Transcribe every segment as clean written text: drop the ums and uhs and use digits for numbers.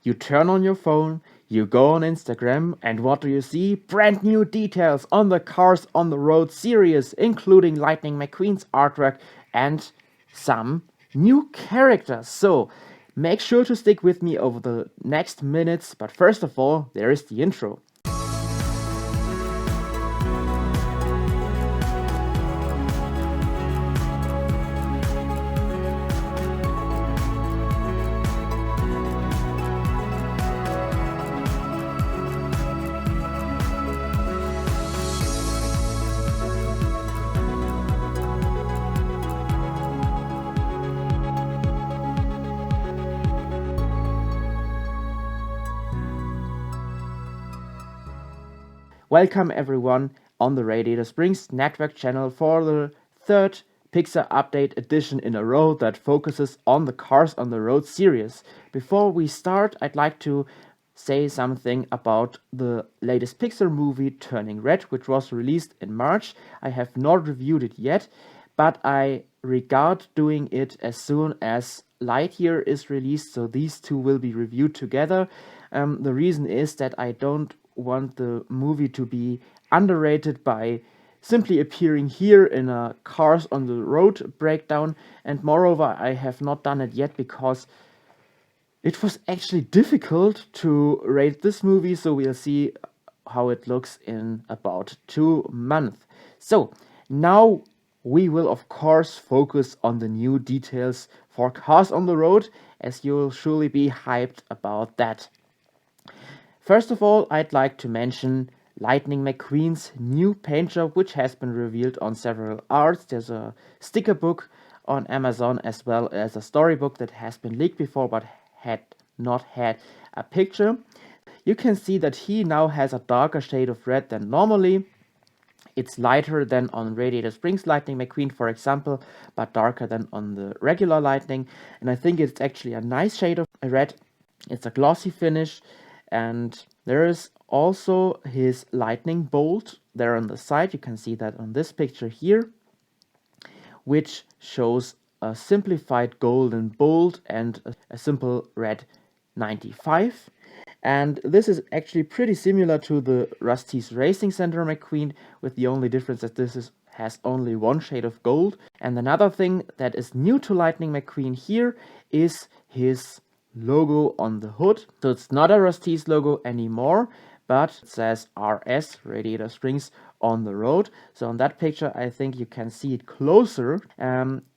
You turn on your phone, you go on Instagram, and what do you see? Brand new details on the Cars on the Road series, including Lightning McQueen's artwork and some new characters. So make sure to stick with me over the next minutes, but first of all, there is the intro. Welcome everyone on the Radiator Springs Network channel for the third PIXAR update edition in a row that focuses on the Cars on the Road series. Before we start, I'd like to say something about the latest PIXAR movie Turning Red, which was released in March. I have not reviewed it yet, but I regard doing it as soon as Lightyear is released, so these two will be reviewed together. The reason is that I don't want the movie to be underrated by simply appearing here in a Cars on the Road breakdown, and moreover I have not done it yet because it was actually difficult to rate this movie, so we'll see how it looks in about 2 months. So now we will of course focus on the new details for Cars on the Road, as you'll surely be hyped about that. First of all, I'd like to mention Lightning McQueen's new paint job, which has been revealed on several arts. There's a sticker book on Amazon as well as a storybook that has been leaked before but had not had a picture. You can see that he now has a darker shade of red than normally. It's lighter than on Radiator Springs Lightning McQueen, for example, but darker than on the regular Lightning. And I think it's actually a nice shade of red. It's a glossy finish. And there is also his lightning bolt there on the side. You can see that on this picture here, which shows a simplified golden bolt and a simple red 95. And this is actually pretty similar to the Rusty's Racing Center McQueen, with the only difference that this has only one shade of gold. And another thing that is new to Lightning McQueen here is his logo on the hood. So it's not a Rusty's logo anymore, but it says RS, Radiator Springs on the Road. So on that picture I think you can see it closer.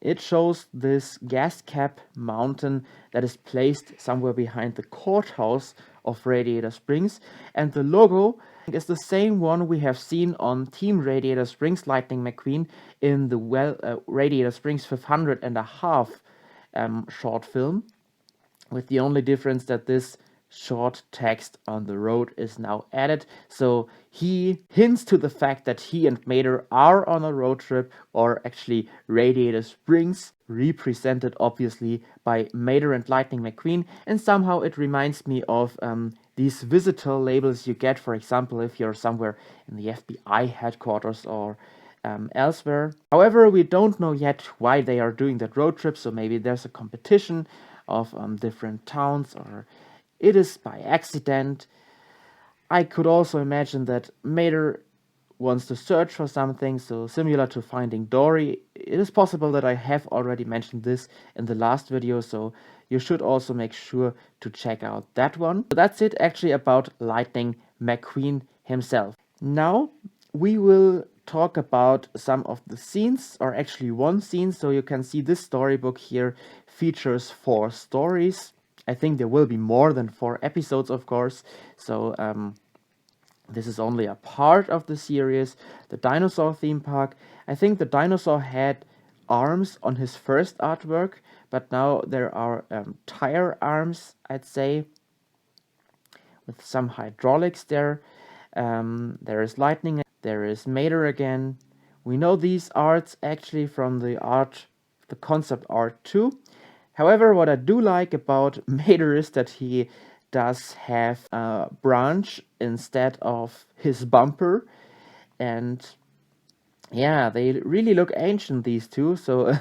It shows this gas cap mountain that is placed somewhere behind the courthouse of Radiator Springs, and the logo is the same one we have seen on Team Radiator Springs Lightning McQueen in the Radiator Springs 500.5 short film, with the only difference that this short text on the road is now added. So he hints to the fact that he and Mater are on a road trip, or actually Radiator Springs, represented obviously by Mater and Lightning McQueen. And somehow it reminds me of these visitor labels you get, for example, if you're somewhere in the FBI headquarters or elsewhere. However, we don't know yet why they are doing that road trip, so maybe there's a competition of different towns, or it is by accident. I could also imagine that Mater wants to search for something, so similar to Finding Dory. It is possible that I have already mentioned this in the last video, so you should also make sure to check out that one. So that's it actually about Lightning McQueen himself. Now we will talk about some of the scenes, or actually one scene. So you can see this storybook here features 4 stories. I think there will be more than 4 episodes, of course. So this is only a part of the series. The dinosaur theme park. I think the dinosaur had arms on his first artwork, but now there are tire arms, I'd say, with some hydraulics there. There is lightning. There is Mater again. We know these arts actually from the concept art too. However, what I do like about Mater is that he does have a branch instead of his bumper, and yeah, they really look ancient, these two, so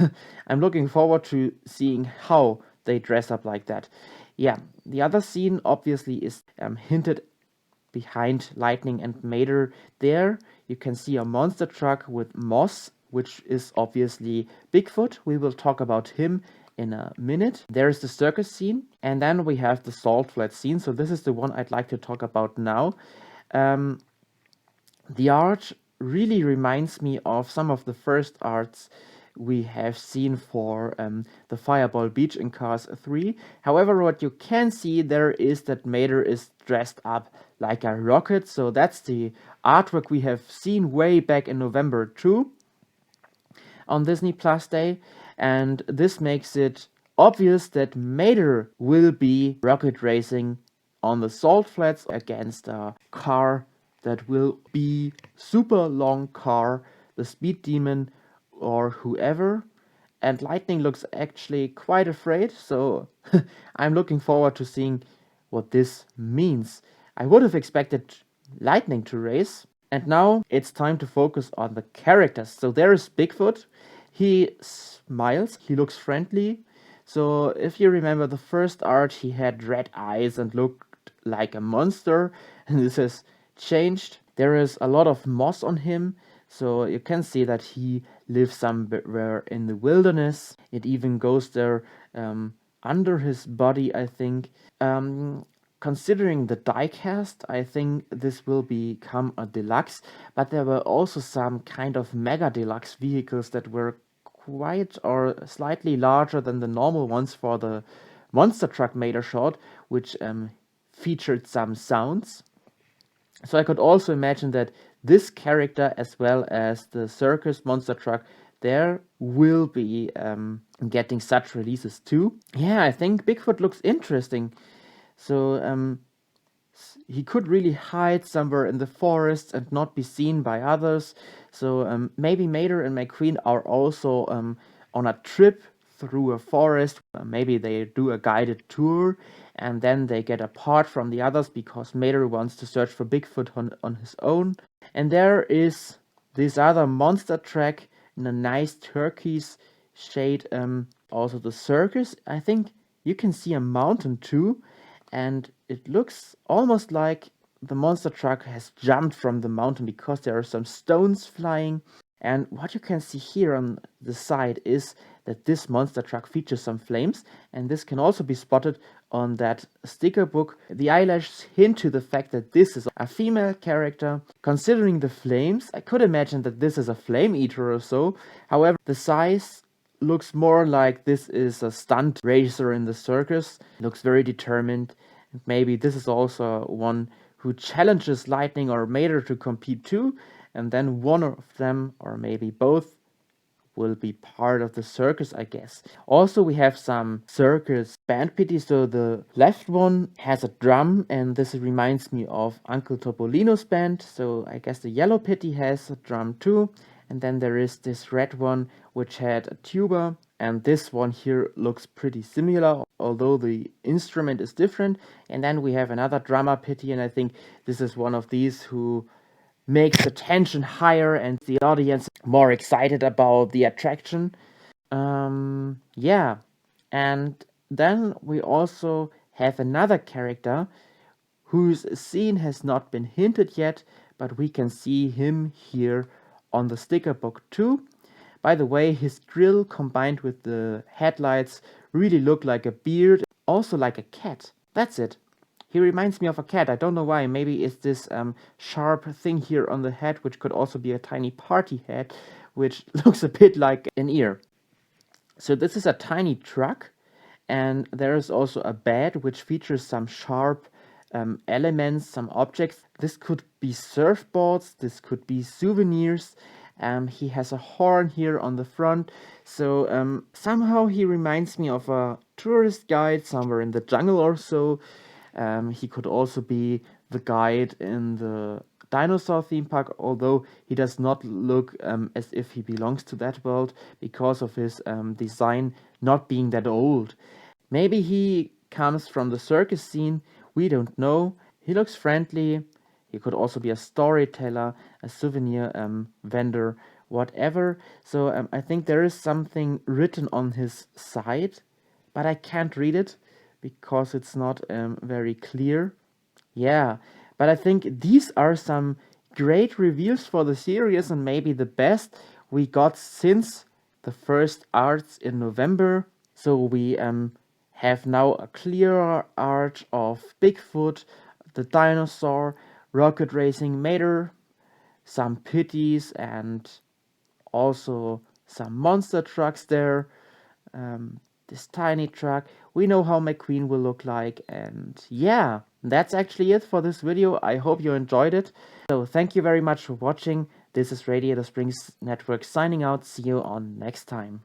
I'm looking forward to seeing how they dress up like that. Yeah, the other scene obviously is hinted behind Lightning and Mater. There you can see a monster truck with moss, which is obviously Bigfoot. We will talk about him in a minute. There is the circus scene, and then we have the salt flat scene. So this is the one I'd like to talk about now. The art really reminds me of some of the first arts we have seen for the Fireball Beach in Cars 3. However, what you can see there is that Mater is dressed up like a rocket. So that's the artwork we have seen way back in November 2 on Disney Plus Day. And this makes it obvious that Mater will be rocket racing on the salt flats against a car that will be super long car, the Speed Demon or whoever. And Lightning looks actually quite afraid, so I'm looking forward to seeing what this means. I would have expected Lightning to race. And now it's time to focus on the characters. So there is Bigfoot. He smiles, he looks friendly. So if you remember the first art, he had red eyes and looked like a monster. And this has changed. There is a lot of moss on him, so you can see that he lives somewhere in the wilderness. It even goes there under his body, I think. Considering the diecast, I think this will become a deluxe, but there were also some kind of mega deluxe vehicles that were quite or slightly larger than the normal ones for the monster truck Mater shot, which featured some sounds. So I could also imagine that this character, as well as the Circus monster truck, there will be getting such releases too. Yeah, I think Bigfoot looks interesting. So he could really hide somewhere in the forest and not be seen by others. So maybe Mater and McQueen are also on a trip through a forest. Maybe they do a guided tour and then they get apart from the others because Mater wants to search for Bigfoot on his own. And there is this other monster truck in a nice turquoise shade. Also the Circus. I think you can see a mountain too. And it looks almost like the monster truck has jumped from the mountain because there are some stones flying. And what you can see here on the side is that this monster truck features some flames, and this can also be spotted on that sticker book. The eyelashes hint to the fact that this is a female character. Considering the flames, I could imagine that this is a flame eater or so. However, the size looks more like this is a stunt racer in the circus. Looks very determined. And maybe this is also one who challenges Lightning or Mater to compete too. And then one of them, or maybe both, will be part of the circus, I guess. Also, we have some circus band pitties. So the left one has a drum, and this reminds me of Uncle Topolino's band. So I guess the yellow pitty has a drum too. And then there is this red one, which had a tuba. And this one here looks pretty similar, although the instrument is different. And then we have another drummer pitty, and I think this is one of these who makes the tension higher and the audience more excited about the attraction. Yeah, and then we also have another character whose scene has not been hinted yet, but we can see him here on the sticker book too. By the way, his grill combined with the headlights really look like a beard, also like a cat. That's it. He reminds me of a cat. I don't know why. Maybe it's this sharp thing here on the head, which could also be a tiny party head, which looks a bit like an ear. So this is a tiny truck, and there is also a bed which features some sharp elements, some objects. This could be surfboards, this could be souvenirs. He has a horn here on the front, so somehow he reminds me of a tourist guide somewhere in the jungle or so. He could also be the guide in the dinosaur theme park, although he does not look as if he belongs to that world because of his design not being that old. Maybe he comes from the circus scene, we don't know. He looks friendly. He could also be a storyteller, a souvenir vendor, whatever. So I think there is something written on his side, but I can't read it. because it's not very clear. Yeah, but I think these are some great reviews for the series, and maybe the best we got since the first arts in November. So we have now a clearer art of Bigfoot, the dinosaur, rocket racing Mater, some pitties, and also some monster trucks there. This tiny truck. We know how McQueen will look like, and yeah, that's actually it for this video. I hope you enjoyed it. So thank you very much for watching. This is Radiator Springs Network signing out. See you on next time.